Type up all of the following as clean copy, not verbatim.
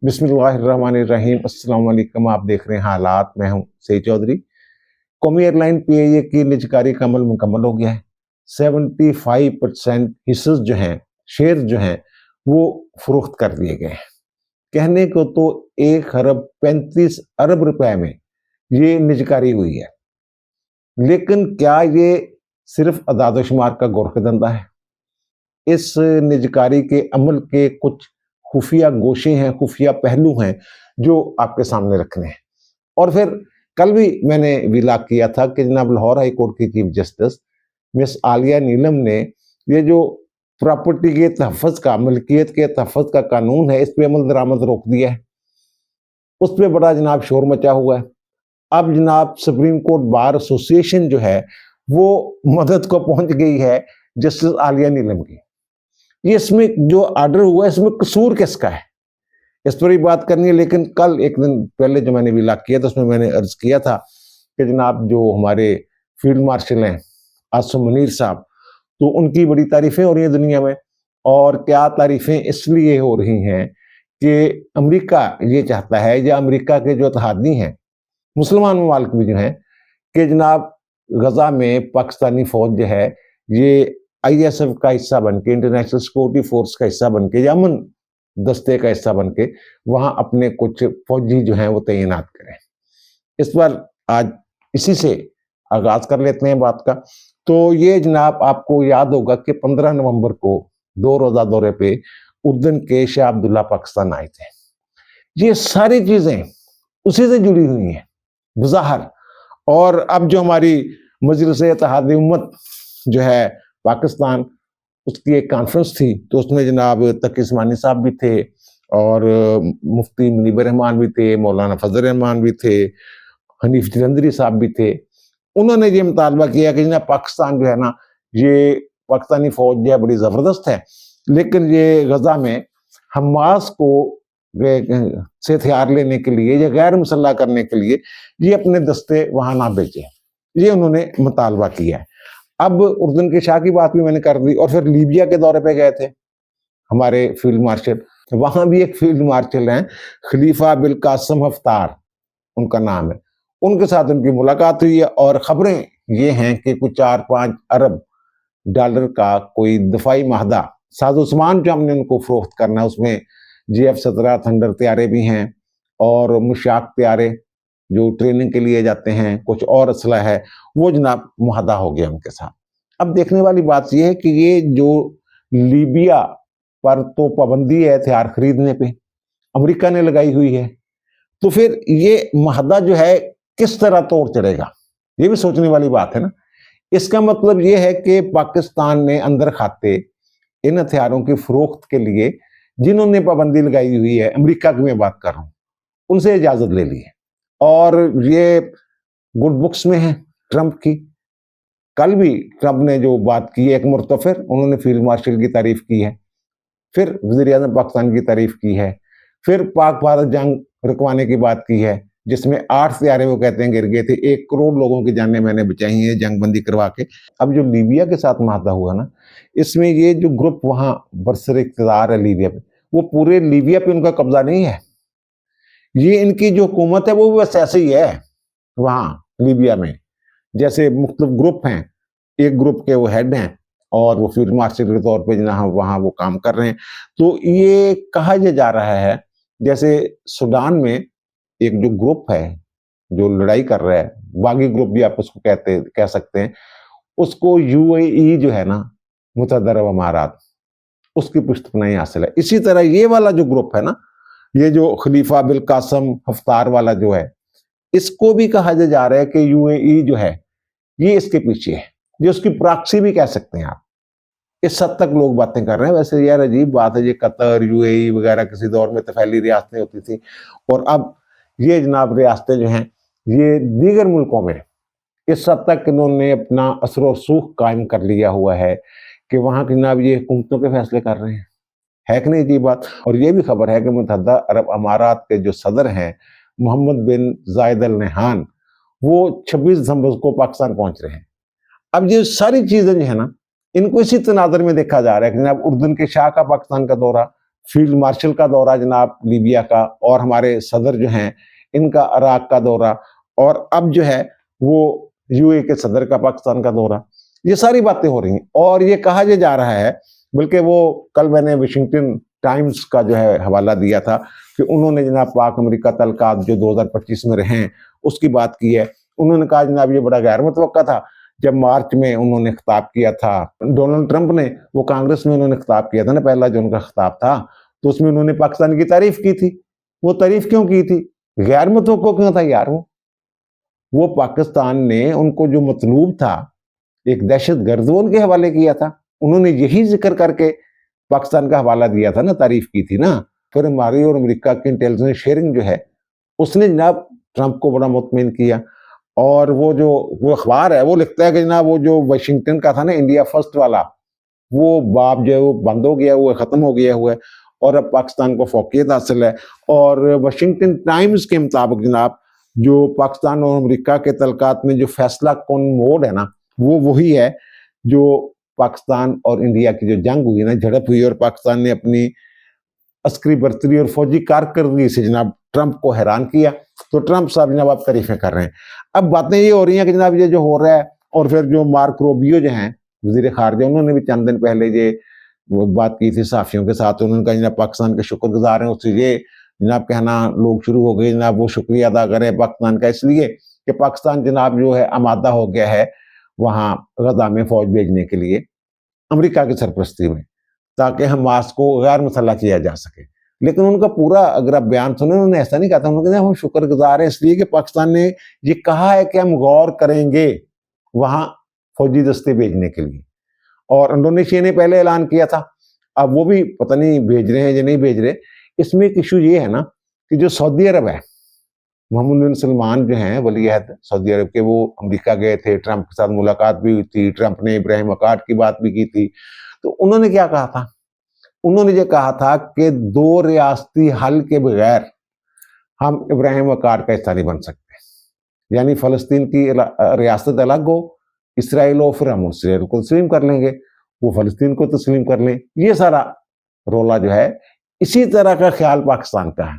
बिस्मिल्लाहिर्रहमानिर्रहीम। अस्सलाम वालेकुम। आप देख रहे हैं हालात। मैं हूं सईद चौधरी। कौमी एयरलाइन पीएए की निजकारी का अमल मुकम्मल हो गया है। 75% हिस्से जो हैं, शेयर जो हैं, वो फरोख्त कर दिए गए हैं। कहने को तो 1 अरब 35 अरब रुपए में ये निजकारी हुई है, लेकिन क्या ये सिर्फ अदाद-ओ-शुमार का गोरख धंधा है? इस निजकारी के अमल के कुछ खुफिया गोशे हैं, खुफिया पहलू हैं जो आपके सामने रखने हैं। और फिर कल भी मैंने विलाग किया था कि जनाब लाहौर हाई कोर्ट की चीफ जस्टिस मिस आलिया नीलम ने ये जो प्रॉपर्टी के तहफ़्फ़ुज़ का, मलकियत के तहफ़्फ़ुज़ का कानून है, इस पे अमल दरामद रोक दिया है। उस पे बड़ा जनाब शोर मचा हुआ है। अब जनाब सुप्रीम कोर्ट बार एसोसिएशन जो है वो मदद को पहुंच गई है जस्टिस आलिया नीलम की। ये इसमें जो ऑर्डर हुआ है, इसमें कसूर किसका है, इस पर ही बात करनी है। लेकिन कल एक दिन पहले जो मैंने विलाग किया था उसमें मैंने अर्ज किया था कि जनाब जो हमारे फील्ड मार्शल हैं आसिम मुनीर साहब, तो उनकी बड़ी तारीफें हो रही हैं दुनिया में। और क्या तारीफें इसलिए हो रही हैं कि अमेरिका ये चाहता है, या अमेरिका के जो इत्तेहादी हैं, मुसलमान ममालिक भी जो हैं, कि जनाब गजा में पाकिस्तानी फौज जो है ये आईएसएफ का हिस्सा बनके, इंटरनेशनल सिक्योरिटी फोर्स का हिस्सा बनके, या अमन दस्ते का हिस्सा बनके वहां अपने कुछ फौजी जो हैं वो तैनात करें। इस पर आज इसी से आगाज कर लेते हैं बात का। तो ये जनाब आपको याद होगा कि 15 नवंबर को 2 रोजा दौरे पे उर्दन के शाह अब्दुल्ला पाकिस्तान आए थे। ये सारी चीजें उसी से जुड़ी हुई हैं बज़ाहिर। और अब जो हमारी मजलिस इत्तेहाद उम्मत जो है पाकिस्तान, उसकी एक कॉन्फ्रेंस थी, तो उसमें जनाब तकी उस्मानी साहब भी थे, और मुफ्ती मुनीब रहमान भी थे, मौलाना फजल रहमान भी थे, हनीफ जलंधरी साहब भी थे। उन्होंने ये मुतालबा किया कि जनाब पाकिस्तान जो है ना, ये पाकिस्तानी फौज जो है बड़ी ज़बरदस्त है, लेकिन ये गजा में हमास को से हथियार लेने के लिए या गैर मुसल्लह करने के लिए ये अपने दस्ते वहां ना भेजे। ये उन्होंने मुतालबा किया है। अब उर्दन के शाह की बात भी मैंने कर दी। और फिर लीबिया के दौरे पे गए थे हमारे फील्ड मार्शल। वहां भी एक फील्ड मार्शल हैं, खलीफा बिल कासिम हफ्तार उनका नाम है। उनके साथ उनकी मुलाकात हुई है, और खबरें ये हैं कि कुछ 4-5 अरब डॉलर का कोई दफाई माहदा साजो सामान जो हमने उनको फरोख्त करना है, उसमें GF-17 थंडर तैयारे भी हैं, और मुशाक तैयारे जो ट्रेनिंग के लिए जाते हैं, कुछ और असला है, वो जनाब मुआहदा हो गया उनके साथ। अब देखने वाली बात यह है कि ये जो लीबिया पर तो पाबंदी है हथियार खरीदने पे, अमेरिका ने लगाई हुई है, तो फिर ये मुआहदा जो है किस तरह तोड़ चढ़ेगा, ये भी सोचने वाली बात है ना। इसका मतलब ये है कि पाकिस्तान ने अंदर खाते इन हथियारों की फरोख्त के लिए जिन्होंने पाबंदी लगाई हुई है, अमेरिका की मैं बात कर रहा हूं, उनसे इजाजत ले ली है, और ये गुड बुक्स में है ट्रंप की। कल भी ट्रंप ने जो बात की है, एक मुर्तफिर उन्होंने फील्ड मार्शल की तारीफ की है, फिर वज़ीर-ए-आज़म पाकिस्तान की तारीफ की है, फिर पाक भारत जंग रुकवाने की बात की है, जिसमें 8 तैयारे वो कहते हैं गिर गए थे, 1 करोड़ लोगों की जानें मैंने बचाई हैं जंगबंदी करवा के। अब जो लीबिया के साथ मुआहदा हुआ ना, इसमें ये जो ग्रुप वहां बरसर इक़्तिदार है लीबिया पे, वो पूरे लीबिया पे उनका कब्जा नहीं है। ये इनकी जो हुकूमत है वो बस ऐसे ही है वहां लीबिया में, जैसे मुख्तलिफ ग्रुप हैं, एक ग्रुप के वो हेड हैं और वो फील्ड मार्शल के तौर पे जहाँ वहाँ वो काम कर रहे हैं। तो ये कहा ये जा रहा है जैसे सूडान में एक जो ग्रुप है जो लड़ाई कर रहा है, बागी ग्रुप भी आप उसको कह सकते हैं, उसको यूएई जो है ना, मुत्तहदा अरब अमारात, उसकी पुष्टपनाही हासिल है। इसी तरह ये वाला जो ग्रुप है ना, ये जो खलीफा बिल कासिम हफ्तार वाला जो है, इसको भी कहा जा रहा है कि यूएई जो है ये इसके पीछे है, जो उसकी प्रॉक्सी भी कह सकते हैं आप। इस हद तक लोग बातें कर रहे हैं। वैसे यार अजीब बात है, ये कतर यूएई वगैरह किसी दौर में तफैली रियासतें होती थी, और अब ये जनाब रियासतें जो हैं ये दीगर मुल्कों में इस हद तक इन्होंने अपना असर और सूख कायम कर लिया हुआ है कि वहाँ की जनाब ये हुकूमतों के फैसले कर रहे हैं। है कि नहीं जी बात। और ये भी खबर है कि मुत्तहदा अरब अमारात के जो सदर हैं मोहम्मद बिन जायद अल नहान, वो 26 दिसंबर को पाकिस्तान पहुंच रहे हैं। अब ये सारी चीजें जो है ना, इनको इसी तनाजर में देखा जा रहा है कि जनाब उर्दन के शाह का पाकिस्तान का दौरा, फील्ड मार्शल का दौरा जनाब लीबिया का, और हमारे सदर जो हैं इनका इराक का दौरा, और अब जो है वो यूए के सदर का पाकिस्तान का दौरा, ये सारी बातें हो रही हैं। और ये कहा जा रहा है, बल्कि वो कल मैंने वाशिंगटन टाइम्स का जो है हवाला दिया था कि उन्होंने जनाब पाक अमेरिका तल्लुकात जो 2025 में रहे हैं उसकी बात की है। उन्होंने कहा जनाब ये बड़ा गैर मुतवक्का था। जब मार्च में उन्होंने खिताब किया था डोनाल्ड ट्रंप ने, वो कांग्रेस में उन्होंने खिताब किया था ना, पहला जो उनका खिताब था, तो उसमें उन्होंने पाकिस्तान की तारीफ की थी। वो तारीफ क्यों की थी? गैर मुतवक्का क्यों था यार? वो पाकिस्तान ने उनको जो मतलूब था एक दहशत गर्द, वो उनके हवाले किया था। उन्होंने यही जिक्र करके पाकिस्तान का हवाला दिया था ना, तारीफ की थी ना। फिर हमारी और अमेरिका की इंटेलिजेंस शेयरिंग जो है उसने जनाब ट्रंप को बड़ा मुतमिन किया। और वो अखबार है वो लिखता है कि जनाब वो जो वाशिंगटन का था ना इंडिया फर्स्ट वाला, वो बाब जो है वो बंद हो गया हुआ है, खत्म हो गया हुआ है, और अब पाकिस्तान को फौकियत हासिल है। और वाशिंगटन टाइम्स के मुताबिक जनाब जो पाकिस्तान और अमेरिका के तल्लुकात में जो फैसला कौन मोड है ना, वो वही है जो पाकिस्तान और इंडिया की जो जंग हुई ना, झड़प हुई, और पाकिस्तान ने अपनी अस्करी बर्तरी और फौजी कारकर्दगी से जनाब ट्रंप को हैरान किया। तो ट्रंप साहब जनाब आप तारीफें कर रहे हैं। अब बातें ये हो रही हैं कि जनाब ये जो हो रहा है, और फिर जो मार्क रोबियो जो हैं वजीर खारजा, उन्होंने भी चंद दिन पहले ये बात की थी सहाफियों के साथ। उन्होंने कहा जनाब पाकिस्तान के शुक्रगुजार हैं, उससे ये जनाब कहना लोग शुरू हो गए जनाब वो शुक्रिया अदा करें पाकिस्तान का, इसलिए कि पाकिस्तान जनाब जो है आमादा हो गया है वहाँ गजा में फौज भेजने के लिए अमेरिका की सरपरस्ती में, ताकि हमास को गैर मुसल्लह किया जा सके। लेकिन उनका पूरा अगर आप बयान सुने, उन्होंने ऐसा नहीं कहा था। उन्होंने कहा हम शुक्रगुजार हैं इसलिए कि पाकिस्तान ने ये कहा है कि हम गौर करेंगे वहां फौजी दस्ते भेजने के लिए। और इंडोनेशिया ने पहले ऐलान किया था, अब वो भी पता नहीं भेज रहे हैं या नहीं भेज रहे। इसमें एक इशू ये है ना कि जो सऊदी अरब है, मोहम्मद बिन सलमान जो हैं वली अहद सऊदी अरब के, वो अमेरिका गए थे, ट्रंप के साथ मुलाकात भी हुई थी, ट्रंप ने इब्राहिम अकार्ड की बात भी की थी। तो उन्होंने क्या कहा था? उन्होंने ये कहा था कि दो रियासती हल के बगैर हम इब्राहिम अकार्ड का हिस्सा नहीं बन सकते। यानी फलस्तीन की रियासत अलग हो, इसराइल हो, फिर हम इसराइल को तस्लीम कर लेंगे, वो फलस्तीन को तस्लीम कर लें। ये सारा रोला जो है, इसी तरह का ख्याल पाकिस्तान का है।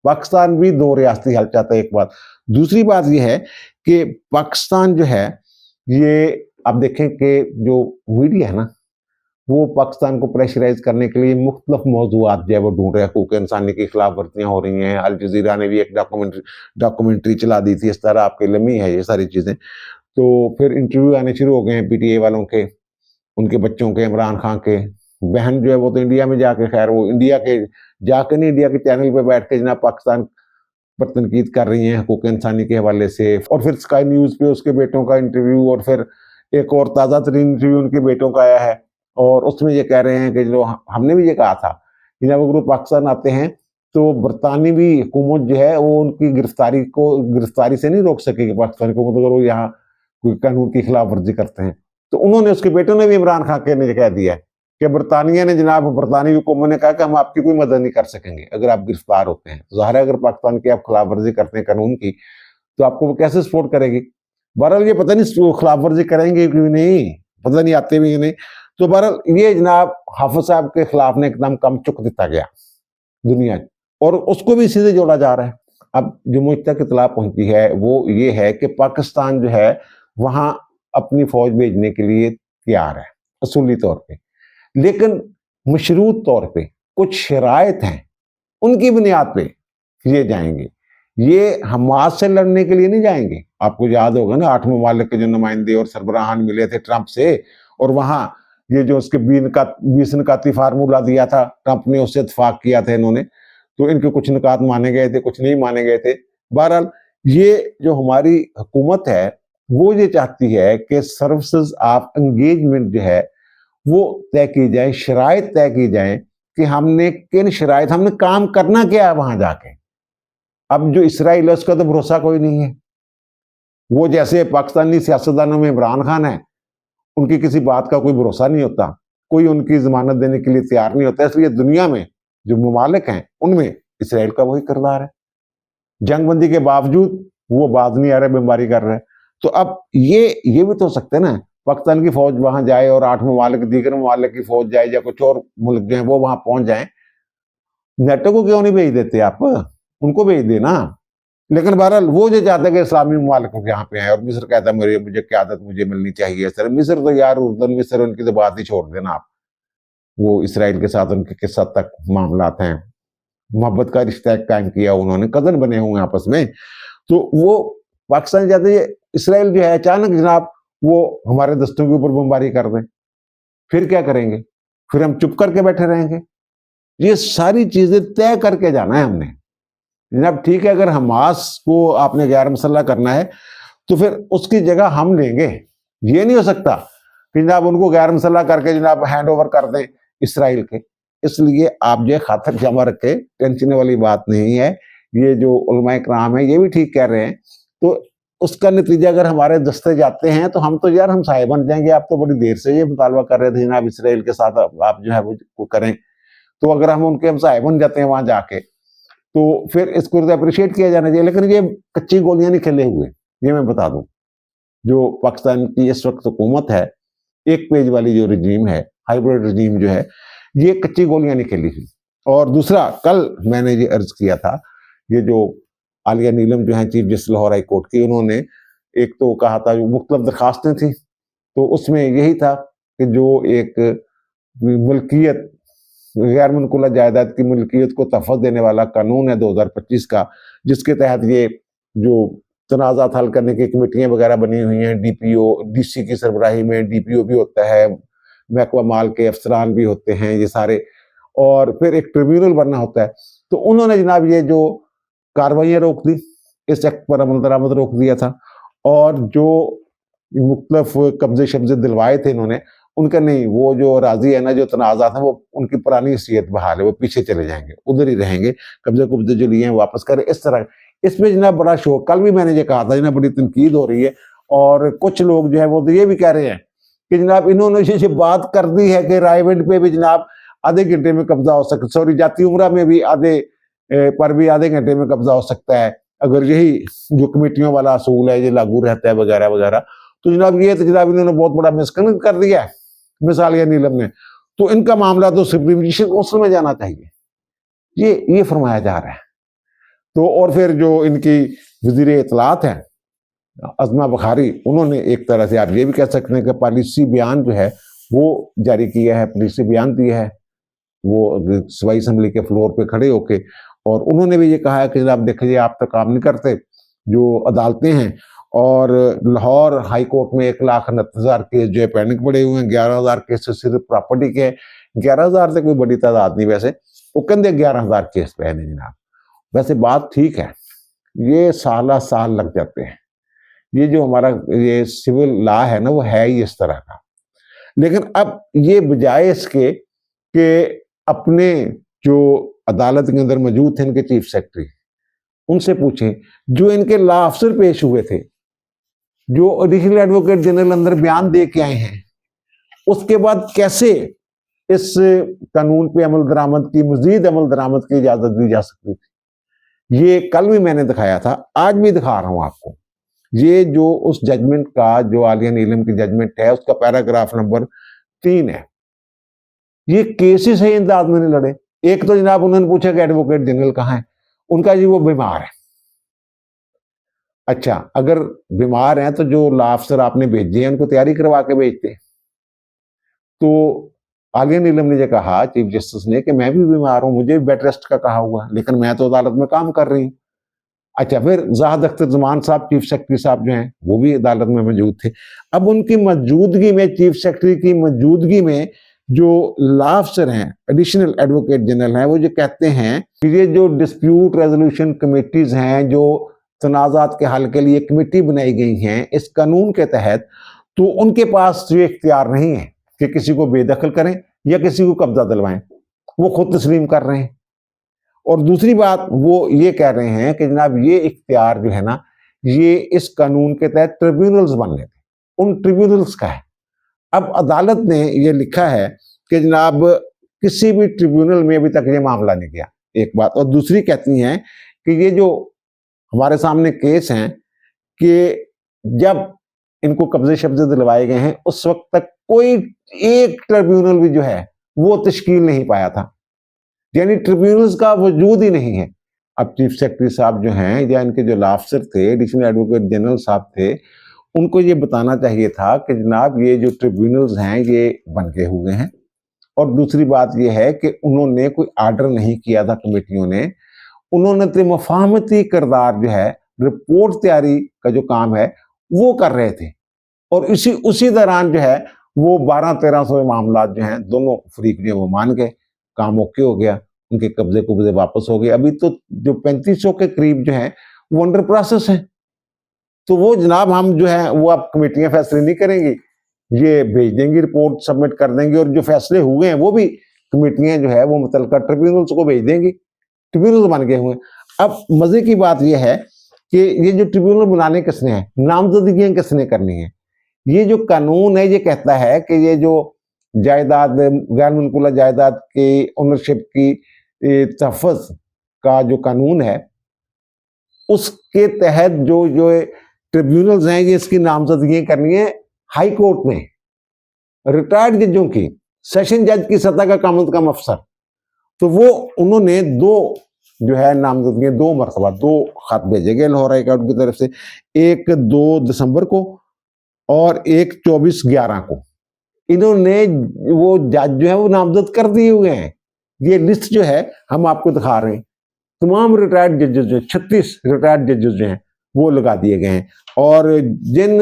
पाकिस्तान भी दो रियासती हल चाहता है, एक बात। दूसरी बात यह है कि पाकिस्तान जो है, ये आप देखें कि जो मीडिया है ना, वो पाकिस्तान को प्रेशराइज करने के लिए मुख्तलिफ मौजूआत जो है वो ढूंढ रहे हैं। हकूक इंसानी की खिलाफ वर्जियाँ हो रही हैं। अल जजीरा ने भी एक डॉक्यूमेंट्री चला दी थी, इस तरह आपके लम्ही है ये सारी चीज़ें। तो फिर इंटरव्यू आने शुरू हो गए हैं पीटीए वालों के, उनके बच्चों के, इमरान खान के। बहन जो है वो तो इंडिया में जाके, खैर वो इंडिया के जाके नहीं, इंडिया के चैनल पे बैठ के जनाब पाकिस्तान पर तनकीद कर रही हैं हकूक इंसानी के हवाले से। और फिर स्काई न्यूज़ पे उसके बेटों का इंटरव्यू, और फिर एक और ताज़ा तरीन इंटरव्यू उनके बेटों का आया है, और उसमें ये कह रहे हैं कि जो हमने भी ये कहा था कि जब वो पाकिस्तान आते हैं तो बरतानवी हुकूमत जो है वो उनकी गिरफ्तारी से नहीं रोक सकेगी पाकिस्तान को, अगर वो यहाँ कोई कानून की खिलाफ वर्जी करते हैं। तो उन्होंने, उसके बेटों ने भी इमरान खान के ने कह दिया है कि बरतानिया ने जनाब, बरतानवी हुकूमत ने कहा कि हम आपकी कोई मदद नहीं कर सकेंगे अगर आप गिरफ्तार होते हैं। ज़ाहिर है अगर पाकिस्तान की आप खिलाफ वर्जी करते हैं कानून की, तो आपको वो कैसे सपोर्ट करेगी? बहरहाल ये पता नहीं खिलाफ वर्जी करेंगे कि नहीं, पता नहीं, आते भी नहीं। तो बहरहाल ये जनाब हाफिज साहब के खिलाफ ने एकदम कम चुक दिता गया दुनिया, और उसको भी इसी से जोड़ा जा रहा है। अब जो मुझ तक इतला पहुंची है वो ये है कि पाकिस्तान जो है वहां अपनी फौज भेजने के लिए तैयार है असूली तौर पे, लेकिन मशरूत तौर पे कुछ शराइत हैं, उनकी बुनियाद पे ये जाएंगे। ये हमास से लड़ने के लिए नहीं जाएंगे। आपको याद होगा ना 8 ममालिक के जो नुमाइंदे और सरबराहान मिले थे ट्रंप से, और वहां ये जो उसके 20 निकाती फार्मूला दिया था ट्रंप ने, उससे इत्तेफाक किया था इन्होंने। तो इनके कुछ निकात माने गए थे, कुछ नहीं माने गए थे। बहरहाल ये जो हमारी हुकूमत है वो ये चाहती है कि सर्विसेज ऑफ एंगेजमेंट जो है वो तय की जाए, शराइत तय की जाए कि हमने किन शराइत, हमने काम करना क्या है वहां जाके। अब जो इसराइल है उसका तो भरोसा कोई नहीं है। वो जैसे पाकिस्तानी सियासतदानों में इमरान खान है, उनकी किसी बात का कोई भरोसा नहीं होता, कोई उनकी जमानत देने के लिए तैयार नहीं होता। इसलिए दुनिया में जो ममालिक हैं उनमें इसराइल का वही किरदार है। जंगबंदी के बावजूद वो बाज नहीं आ रहे, बीमारी कर रहे हैं। तो अब ये भी तो हो सकते हैं ना, पाकिस्तान की फौज वहां जाए और 8 ममालिक, दीगर ममालिक की फौज जाए, या कुछ और मुल्क जो है वो वहां पहुंच जाए, नेटो को क्यों नहीं भेज देते आप, उनको भेज देना। लेकिन बहरहाल वो जो चाहते हैं कि इस्लामी मुमालिक यहाँ पे आए, और मिस्र कहता है मुझे क़यादत मुझे मिलनी चाहिए। सर मिस्र तो यार, उर्दन मिस्र उनकी तो बात ही छोड़ देना आप। वो इसराइल के साथ उनके किस हद तक मामलात हैं, मोहब्बत का रिश्ता कायम किया उन्होंने, कजन बने हुए आपस में। तो वो पाकिस्तान चाहते हैं इसराइल जो है अचानक जनाब वो हमारे दस्तों के ऊपर बमबारी कर दें, फिर क्या करेंगे? फिर हम चुप करके बैठे रहेंगे? ये सारी चीजें तय करके जाना है हमने जनाब। ठीक है, अगर हमास को आपने गैर मसल्ला करना है तो फिर उसकी जगह हम लेंगे। ये नहीं हो सकता कि जनाब उनको गैर मसल्ला करके जनाब हैंड ओवर कर दें इसराइल के। इसलिए आप जो खातर जमा रखे, टेंशन वाली बात नहीं है। ये जो उलमाए कराम है ये भी ठीक कह रहे हैं। तो उसका नतीजा अगर हमारे दस्ते जाते हैं तो हम तो यार हम साए बन जाएंगे। आप तो बड़ी देर से ये मुतालबा कर रहे थे जनाब इसराइल के साथ आप जो है वो करें। तो अगर हम उनके हमसाए बन जाते हैं वहां जाके तो फिर इसको अप्रिशिएट किया जाना चाहिए। लेकिन ये कच्ची गोलियां नहीं खेले हुए, ये मैं बता दूं। जो पाकिस्तान की इस वक्त हुकूमत है, एक पेज वाली जो रजीम है, हाइब्रिड रजीम जो है, ये कच्ची गोलियां नहीं खेली हुई। और दूसरा, कल मैंने ये अर्ज किया था, ये जो आलिया नीलम जो है chief justice Lahore high court की, उन्होंने एक तो कहा था जो मुख्तलिफ दरखास्तें थी, तो उसमें यही था कि जो एक मुल्कियत गैर मुनकुला जायदाद की मुल्कियत को तहफ़्फ़ुज़ देने वाला कानून है 2025 का, जिसके तहत ये जो तनाज़ात हल करने की कमेटियां वगैरह बनी हुई हैं, डीपीओ डीसी की सरबराही में डीपीओ भी होता है, महकमा माल के अफसरान भी होते हैं ये सारे, और फिर एक ट्रिब्यूनल बनना होता है। तो उन्होंने जनाब ये जो कार्रवाइयाँ रोक दी, इस एक्ट पर अमल दरामद रोक दिया था, और जो मुख्तलिफ कब्जे शब्जे दिलवाए थे इन्होंने, उनका नहीं, वो जो राजी है ना, जो तनाज़ात हैं वो उनकी पुरानी हैसियत बहाल है, वो पीछे चले जाएंगे, उधर ही रहेंगे, कब्जे जो लिए हैं वापस करें, इस तरह। इसमें जनाब बड़ा शोर, कल भी मैंने ये कहा था जनाब, बड़ी तनकीद हो रही है। और कुछ लोग जो है वो तो ये भी कह रहे हैं कि जनाब इन्होंने ये बात कर दी है कि रायविंड पे भी जनाब आधे घंटे में कब्जा हो सकता, सॉरी जाती उम्रा में भी आधे घंटे में कब्जा हो सकता है, अगर यही जो कमेटियों वाला असूल है ये लागू रहता है वगैरह वगैरह। तो जनाब ये तो जनाब इन्होंने बहुत बड़ा मिसकनक कर दिया है मिसाल या नीलम ने। तो इनका मामला तो सुप्रीम जुडिशल काउंसिल में जाना चाहिए, ये फरमाया जा रहा है। तो और फिर जो इनकी वजीर इत्तलात हैं अज़मा बुखारी, उन्होंने एक तरह से आप ये भी कह सकते हैं कि पॉलिसी बयान जो है वो जारी किया है, पॉलिसी बयान दिया है वो सूबाई असम्बली के फ्लोर पे खड़े होके, और उन्होंने भी ये कहा है कि जनाब देखिए आप तो काम नहीं करते, जो अदालतें हैं, और लाहौर हाई कोर्ट में 1,69,000 केस जो है पेंडिंग पड़े हुए हैं, 11,000 केस सिर्फ प्रॉपर्टी के, 11,000 से कोई बड़ी तादाद नहीं वैसे, वो कहते 11,000 केस पे है नहीं जनाब। वैसे बात ठीक है, ये साल लग जाते हैं। ये जो हमारा ये सिविल लॉ है ना वो है ही इस तरह का। लेकिन अब ये बजाय इसके कि अपने जो अदालत के अंदर मौजूद थे इनके चीफ सेक्रेटरी, उनसे पूछें जो इनके लॉ अफसर पेश हुए थे, जो एडिशनल एडवोकेट जनरल अंदर बयान दे के आए हैं, उसके बाद कैसे इस कानून पे अमल दरामद की, मजीद अमल दरामद की इजाजत दी जा सकती थी। ये कल भी मैंने दिखाया था, आज भी दिखा रहा हूं आपको। ये जो उस जजमेंट का, जो आलिया नीलम की जजमेंट है, उसका पैराग्राफ नंबर 3 है। ये केसेस है इंदाज में नहीं लड़े। एक तो जनाब उन्होंने पूछा कि एडवोकेट जनरल कहाँ है, उनका जी वो बीमार है। अच्छा, अगर बीमार हैं तो जो लॉ अफसर आपने भेजे हैं उनको तैयारी करवा के भेजते। तो आलिया नीलम ने कहा चीफ जस्टिस ने कि मैं भी बीमार हूं, मुझे भी बेड रेस्ट का कहा हुआ, लेकिन मैं तो अदालत में काम कर रही हूं। अच्छा, फिर जाहिद अख्तर जमान साहब चीफ सेक्रेटरी साहब जो हैं वो भी अदालत में मौजूद थे। अब उनकी मौजूदगी में, चीफ सेक्रेटरी की मौजूदगी में, जो लॉ अफसर हैं, एडिशनल एडवोकेट जनरल हैं, वो जो कहते हैं कि ये जो डिस्प्यूट रेजोल्यूशन कमेटीज हैं, जो तनाज़ात के हल के लिए कमेटी बनाई गई हैं इस कानून के तहत, तो उनके पास ये इख्तियार नहीं है कि किसी को बेदखल करें या किसी को कब्जा दिलवाएं, वो खुद तस्लीम कर रहे हैं। और दूसरी बात वो ये कह रहे हैं कि जनाब ये इख्तियार जो है ना, ये इस कानून के तहत ट्रिब्यूनल्स बनने थे, उन ट्रिब्यूनल्स का है। अब अदालत ने ये लिखा है कि जनाब किसी भी ट्रिब्यूनल में अभी तक ये मामला नहीं गया, एक बात। और दूसरी कहती हैं कि ये जो हमारे सामने केस हैं कि जब इनको कब्जे शब्जे दिलवाए गए हैं उस वक्त तक कोई एक ट्रिब्यूनल भी जो है वो तश्कील नहीं पाया था। यानी ट्रिब्यूनल्स का वजूद ही नहीं है। अब चीफ सेक्रेटरी साहब जो हैं या इनके जो लाफसर थे, एडिशनल एडवोकेट जनरल साहब थे, उनको ये बताना चाहिए था कि जनाब ये जो ट्रिब्यूनल्स हैं ये बन के हुए हैं। और दूसरी बात ये है कि उन्होंने कोई आर्डर नहीं किया था कमेटियों ने, उन्होंने तो मफाहमती किरदार जो है, रिपोर्ट तैयारी का जो काम है वो कर रहे थे। और उसी दौरान जो है वो 1200-1300 मामला जो हैं दोनों फरीक जो वो मान गए, काम ओके हो गया, उनके कब्जे कुब्जे वापस हो गए। अभी तो जो 3500 के करीब जो है वो अंडर प्रोसेस है। तो वो जनाब हम जो है वो अब कमेटियां फैसले नहीं करेंगी, ये भेज देंगी, रिपोर्ट सबमिट कर देंगे, और जो फैसले हुए हैं वो भी कमेटियां जो है वो मुतलका ट्रिब्यूनल्स को भेज देंगी। ट्रिब्यूनल बन गए हुए। अब मजे की बात यह है कि ये जो ट्रिब्यूनल बनाने किसने हैं, नामजदगियां किसने करनी है। ये जो कानून है ये कहता है कि ये जो जायदाद, गैर मुनकुला जायदाद की ओनरशिप की तहफ़्फ़ुज़ का जो कानून है, उसके तहत जो जो ट्रिब्यूनल्स हैं ये इसकी नामजदगी करनी है हाई कोर्ट में, रिटायर्ड जजों की, सेशन जज की सतह का कम से कम अफसर। तो वो उन्होंने दो जो है नामजदगी, दो मरतबा दो खत भेजे गए लाहौर हाई कोर्ट की तरफ से, एक 2 दिसंबर को और एक 24/11 को। इन्होंने वो जज जो है वो नामजद कर दिए हुए हैं। ये लिस्ट जो है हम आपको दिखा रहे हैं, तमाम रिटायर्ड जजेस जो 36 रिटायर्ड जजेस जो हैं वो लगा दिए गए हैं। और जिन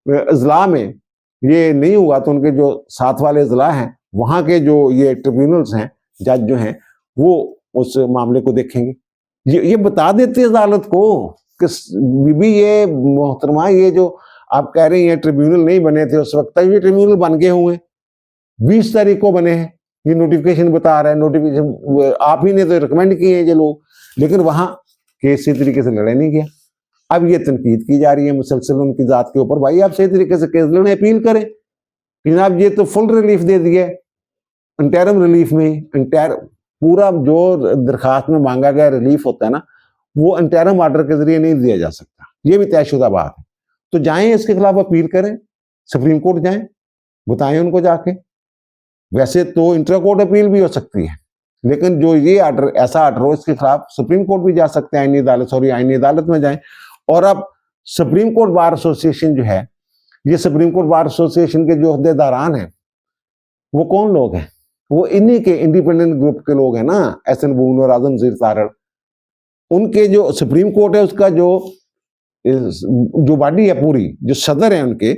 अजला में ये नहीं हुआ तो उनके जो साथ वाले अजला हैं वहाँ के जो ये ट्रिब्यूनल्स हैं, जज जो हैं, वो उस मामले को देखेंगे। ये बता देते हैं अदालत को कि बीबी ये मोहतरमा, ये जो आप कह रहे हैं ट्रिब्यूनल नहीं बने थे उस वक्त तक, ये ट्रिब्यूनल बन गए हुए 20 तारीख को बने हैं। ये नोटिफिकेशन बता रहा है, नोटिफिकेशन आप ही ने तो रिकमेंड किए हैं ये लोग, लेकिन वहां केस सही तरीके से लड़े नहीं गया। अब ये तनकीद की जा रही है मुसलसल उनकी जात के ऊपर, भाई आप सही तरीके से केस लड़े, अपील करें। जनाब ये तो फुल रिलीफ दे दिया, इंटरम रिलीफ में इंटर पूरा जो दरखास्त में मांगा गया रिलीफ होता है ना, वो इंटरम ऑर्डर के जरिए नहीं दिया जा सकता, ये भी तयशुदा बात है। तो जाएं इसके खिलाफ अपील करें, सुप्रीम कोर्ट जाएं, बताएं उनको जाके। वैसे तो इंटर कोर्ट अपील भी हो सकती है, लेकिन जो ये ऑर्डर, ऐसा ऑर्डर हो, इसके खिलाफ सुप्रीम कोर्ट भी जा सकते हैं, आईनी अदालत, सॉरी आईनी अदालत में जाएं। और अब सुप्रीम कोर्ट बार एसोसिएशन जो है, ये सुप्रीम कोर्ट बार एसोसिएशन के जो अहदेदारान हैं वो कौन लोग हैं, वो इन्हीं के इंडिपेंडेंट ग्रुप के लोग हैं ना, एहसन बुगनू और आजम ज़ीर तारड़। उनके जो सुप्रीम कोर्ट है उसका जो बॉडी है पूरी, जो सदर है उनके,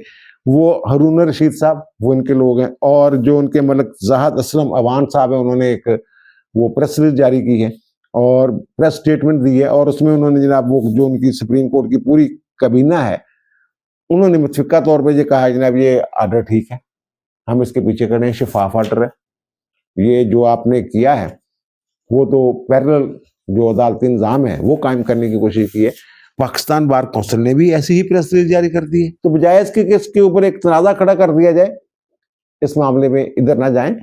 वो हारून रशीद साहब, वो इनके लोग हैं। और जो उनके मलिक ज़ाहद असलम अवान साहब है, उन्होंने एक वो प्रेस रिलीज जारी की है और प्रेस स्टेटमेंट दी है, और उसमें उन्होंने जनाब वो जो उनकी सुप्रीम कोर्ट की पूरी कबीना है, उन्होंने मुतफ़िका तौर पर ये कहा है जनाब ये आर्डर ठीक है, हम इसके पीछे खड़े हैं, शफाफ आर्डर है, ये जो आपने किया है वो तो पैरेलल जो अदालती निज़ाम है वो कायम करने की कोशिश की है। पाकिस्तान बार कौंसिल ने भी ऐसी ही प्रेस रिलीज जारी कर दी है। तो बजाय इसके कि इसके ऊपर एक तनाज़ा खड़ा कर दिया जाए, इस मामले में इधर ना जाएं,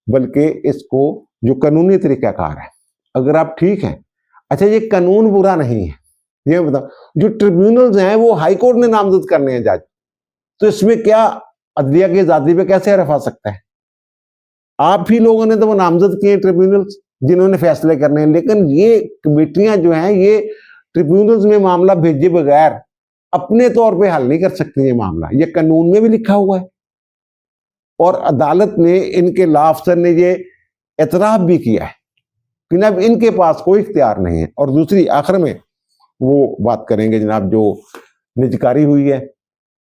बल्कि इसको जो कानूनी तरीक़ाकार है, अगर आप ठीक हैं, अच्छा ये कानून बुरा नहीं है, ये बताओ, जो ट्रिब्यूनल्स हैं वो हाई कोर्ट ने नामजद करने हैं जज, तो इसमें क्या अदलिया की आज़ादी पे कैसे हरफ आ सकता है। आप ही लोगों ने तो वो नामजद किए ट्रिब्यूनल्स जिन्होंने फैसले करने हैं, लेकिन ये कमेटियां जो हैं ये ट्रिब्यूनल्स में मामला भेजे बगैर अपने तौर पे हल नहीं कर सकती ये मामला, ये कानून में भी लिखा हुआ है। और अदालत ने, इनके लॉ अफसर ने ये एतराफ़ भी किया है कि जनाब इनके पास कोई इख्तियार नहीं है। और दूसरी आखिर में वो बात करेंगे जनाब जो निजकारी हुई है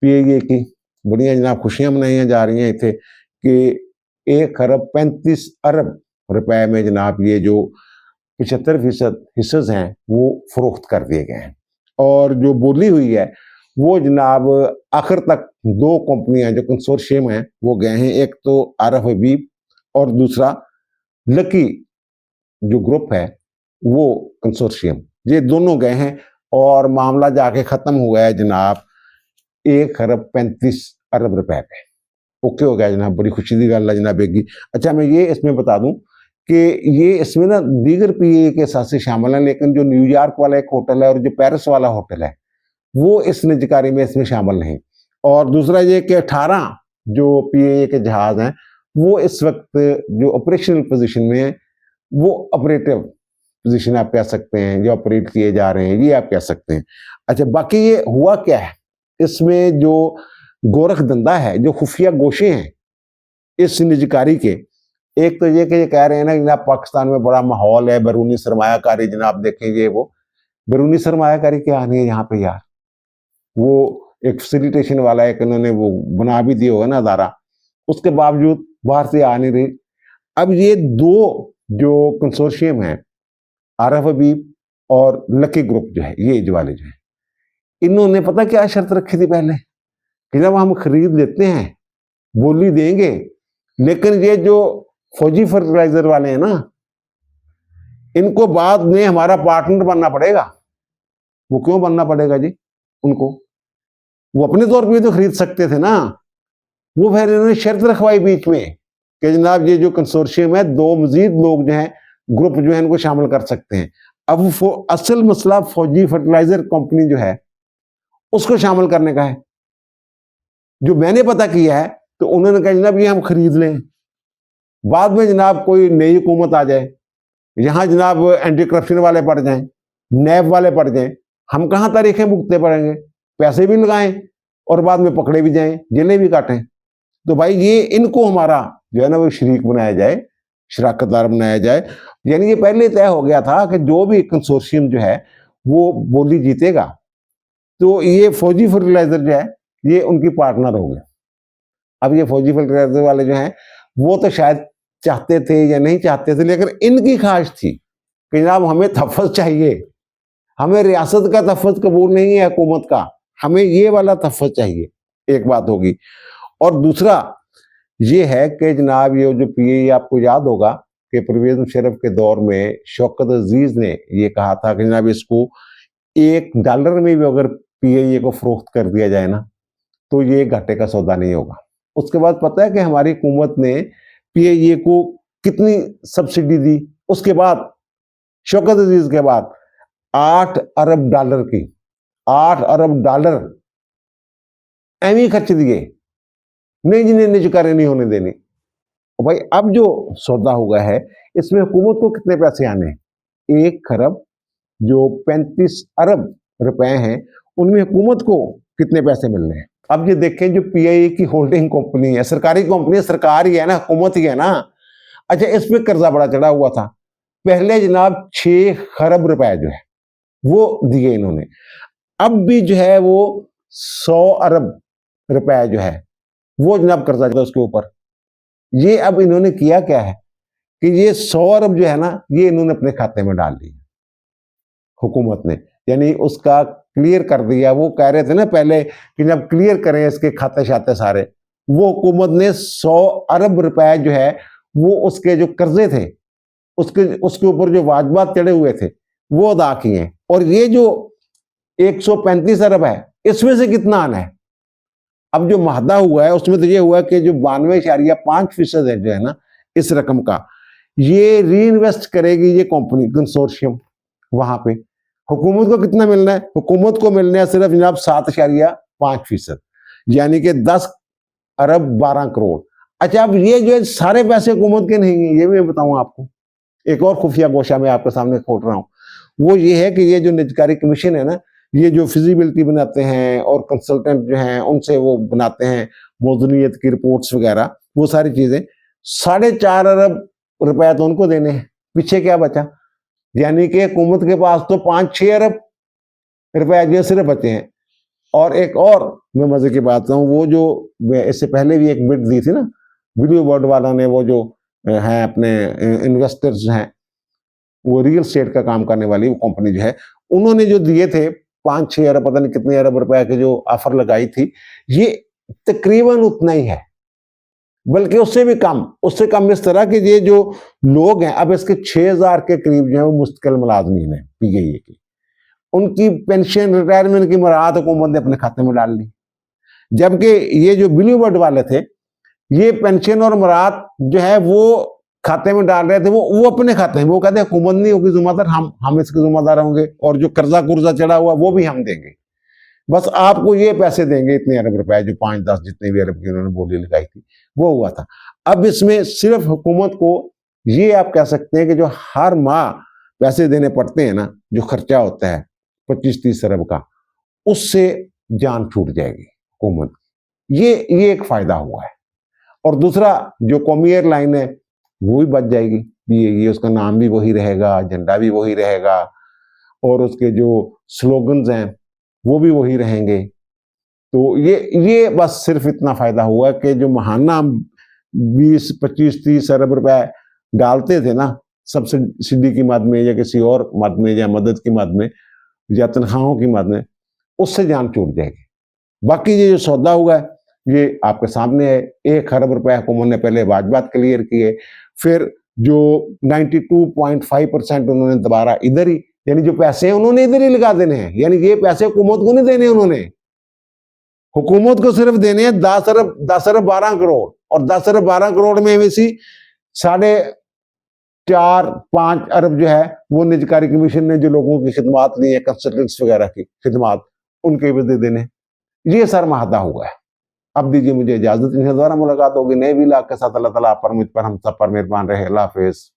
PAA की, बढ़िया जनाब खुशियां मनाई जा रही हैं इतने कि 1 अरब 35 अरब रुपए में जनाब ये जो 75% हिस्से हैं वो फरोख्त कर दिए गए हैं। और जो बोली हुई है वो जनाब आखिर तक 2 कंपनियां जो कंसोर्शियम हैं वो गए हैं, एक तो आरफ हबीब और दूसरा लकी जो ग्रुप है वो कंसोर्शियम, ये दोनों गए हैं और मामला जाके ख़त्म हो गया है जनाब 1 अरब 35 अरब रुपए पे। ओके हो गया जनाब, बड़ी खुशी की गल है जनाब बेगी। अच्छा मैं ये इसमें बता दूं कि ये इसमें ना दीगर PAA के साथ से शामिल हैं, लेकिन जो न्यूयॉर्क वाला एक होटल है और जो पेरिस वाला होटल है वो इस निजकारी में इसमें शामिल नहीं। और दूसरा ये कि 18 जो PAA के जहाज़ हैं वो इस वक्त जो ऑपरेशनल पोजीशन में वो ऑपरेटिव पोजीशन आप कह सकते हैं, जो ऑपरेट किए जा रहे हैं, ये आप कह सकते हैं। अच्छा, बाकी ये हुआ क्या है, इसमें जो गोरख धंधा है, जो खुफिया गोशे हैं इस निजकारी के, एक तो ये कि ये कह रहे हैं ना जनाब पाकिस्तान में बड़ा माहौल है, बैरूनी सरमायाकारी, जनाब देखेंगे वो बैरूनी सरमायाकारी क्या आनी है यहाँ पे यार, वो एक फैसिलिटेशन वाला एक इन्होंने वो बना भी दिया होगा ना अदारा, उसके बावजूद बाहर से आ नहीं रही। अब ये दो जो कंसोर्शियम है, आरफ हबीब और लकी ग्रुप जो है, ये जो वाले जो है, इन्होंने पता क्या शर्त रखी थी पहले कि जब हम खरीद लेते हैं बोली देंगे, लेकिन ये जो फौजी फर्टिलाइजर वाले हैं ना, इनको बाद में हमारा पार्टनर बनना पड़ेगा। वो क्यों बनना पड़ेगा जी उनको, वो अपने तौर पे तो खरीद सकते थे ना। वो फिर इन्होंने शर्त रखवाई बीच में कि जनाब ये जो कंसोर्शियम है, दो मजीद लोग जो हैं, ग्रुप जो है, इनको शामिल कर सकते हैं। अब असल मसला फौजी फर्टिलाइजर कंपनी जो है उसको शामिल करने का है। जो मैंने पता किया है तो उन्होंने कहा जनाब ये हम खरीद लें, बाद में जनाब कोई नई हुकूमत आ जाए, यहां जनाब एंटी करप्शन वाले पड़ जाएं, नैब वाले पड़ जाएं, हम कहां तारीखें भुगते पड़ेंगे, पैसे भी लगाएं और बाद में पकड़े भी जाएं, जेलें भी काटें। तो भाई ये इनको हमारा जो है ना वो शरीक बनाया जाए, शराकतदार बनाया जाए। यानी ये पहले तय हो गया था कि जो भी कंसोर्शियम जो है वो बोली जीतेगा, तो ये फौजी फर्टिलाइजर जो है ये उनकी पार्टनर हो गए। अब ये फौजी फर्टिलाइजर वाले जो हैं वो तो शायद चाहते थे या नहीं चाहते थे, लेकिन इनकी ख्वाहिश थी कि जनाब हमें तहफ़्फ़ुज़ चाहिए, हमें रियासत का तहफ़्फ़ुज़ कबूल नहीं है हुकूमत का, हमें ये वाला तहफ़्फ़ुज़ चाहिए। एक बात होगी। और दूसरा ये है कि जनाब ये जो पीए आपको याद होगा कि परवेज़ मुशर्रफ के दौर में शौकत अजीज़ ने ये कहा था कि जनाब इसको $1 में भी अगर पीए को फरोख्त कर दिया जाए ना तो ये घाटे का सौदा नहीं होगा। उसके बाद पता है कि हमारी हुकूमत ने पीए को कितनी सब्सिडी दी, उसके बाद शौकत अजीज के बाद $8 अरब की, $8 अरब एवं खर्च दिए, नहीं जिन्हें निजकारी नहीं होने देनी। भाई अब जो सौदा हुआ है इसमें हुकूमत को कितने पैसे आने हैं, 1 खरब जो 35 अरब रुपए हैं, उनमें हुकूमत को कितने पैसे मिल रहे हैं। अब ये देखें जो पीआईए की होल्डिंग कंपनी है, सरकारी कंपनी है, सरकार ही है ना, हुकूमत ही है ना। अच्छा, इसमें कर्जा बड़ा चढ़ा हुआ था। पहले जनाब 6 खरब रुपए जो है वो दिए इन्होंने, अब भी जो है वो 100 अरब रुपए जो है वो जनाब कर्जा था उसके ऊपर। ये अब इन्होंने किया क्या है कि ये 100 अरब जो है ना ये इन्होंने अपने खाते में डाल ली हुकूमत ने, यानी उसका क्लियर कर दिया। वो कह रहे थे ना पहले कि जब क्लियर करें इसके खाते शाते सारे, वो हुकूमत ने 100 अरब रुपए जो है वो उसके जो कर्जे थे उसके ऊपर जो वाजबात चढ़े हुए थे वो अदा किए। और ये जो 135 अरब है इसमें से कितना आना है, अब जो माहदा हुआ है उसमें तो ये हुआ कि जो 92.5% है जो है ना इस रकम का, ये री इन्वेस्ट करेगी ये कंपनी कंसोर्शियम वहां पे। हुकूमत को कितना मिलना है, हुकूमत को मिलना है सिर्फ जनाब 7.5%, यानी कि 10 अरब 12 करोड़। अच्छा, अब ये जो है सारे पैसे हुकूमत के नहीं है, ये मैं बताऊं आपको। एक और खुफिया गोशा मैं आपके सामने खोल रहा हूं, वो ये है कि ये जो निजकारी कमीशन है ना, ये जो फिजिबिलिटी बनाते हैं और कंसल्टेंट जो हैं उनसे वो बनाते हैं मौजूनियत की रिपोर्ट्स वगैरह, वो सारी चीजें 4.5 अरब रुपया तो उनको देने हैं, पीछे क्या बचा, यानी कि हुकूमत के पास तो 5-6 अरब रुपया जो सिर्फ बचे हैं। और एक और मैं मजे की बात कहूँ, वो जो इससे पहले भी एक बिड दी थी ना वीडियो बोर्ड वालों ने, वो जो हैं अपने इन्वेस्टर्स हैं, वो रियल स्टेट का काम करने वाली वो कंपनी जो है, उन्होंने जो दिए थे 5-6 अरब पता नहीं कितने अरब रुपए के जो ऑफर लगाई थी, ये तकरीबन उतना ही है, बल्कि उससे भी कम, उससे कम इस तरह के ये जो लोग हैं अब इसके 6000 के करीब जो है वो मुस्तकिल मुलाजमीन है पीएए की, उनकी पेंशन रिटायरमेंट की मराहत हुकूमत ने अपने खाते में डाल ली। जबकि ये जो ब्लू बर्ड वाले थे ये पेंशन और मराहत जो है वो खाते में डाल रहे थे, वो अपने खाते में, वो कहते हैं हुकूमत नहीं होगी जिम्मेदार, हम इसके जिम्मेदार होंगे और जो कर्जा कुर्जा चढ़ा हुआ वो भी हम देंगे, बस आपको ये पैसे देंगे इतने अरब रुपए, जो 5-10 जितने भी अरब की उन्होंने बोली लगाई थी वो हुआ था। अब इसमें सिर्फ हुकूमत को ये आप कह सकते हैं कि जो हर माह पैसे देने पड़ते हैं ना, जो खर्चा होता है 25-30 अरब का, उससे जान छूट जाएगी हुकूमत। ये एक फायदा हुआ है। और दूसरा, जो कौमी एयरलाइन है वो भी बच जाएगी। ये उसका नाम भी वही रहेगा, झंडा भी वही रहेगा, और उसके जो स्लोगन्स हैं वो भी वही रहेंगे। तो ये बस सिर्फ इतना फायदा हुआ कि जो महाना 20-25-30 अरब रुपए डालते थे ना सब्सिडी की मद में या किसी और मद में या मदद की मद में या तनख्वाहों की मद में, उससे जान छूट जाएगी। बाकी ये जो सौदा हुआ है ये आपके सामने है। 1 अरब रुपए हुकूमत ने पहले वाजबात क्लियर किए, फिर जो 92.5% उन्होंने दोबारा इधर ही, यानी जो पैसे हैं उन्होंने इधर ही लगा देने हैं। यानी ये पैसे हुकूमत को नहीं देने, उन्होंने हुकूमत को सिर्फ देने हैं 10 अरब 12 करोड़, और 10 अरब 12 करोड़ में वैसी 4.5-5 अरब जो है वो निजकारी कमीशन ने जो लोगों की खिदमात ली है, कंसल्टेंट्स वगैरह की खिदमात, उनके भी दे देने। ये सर महादा हुआ है। अब दीजिए मुझे इजाजत, इनसे दोबारा मुलाकात होगी नए व्लॉग के साथ। अल्लाह ताला आप पर, मुझ पर, हम सब पर मेहरबान रहे। अल्लाह हाफिज।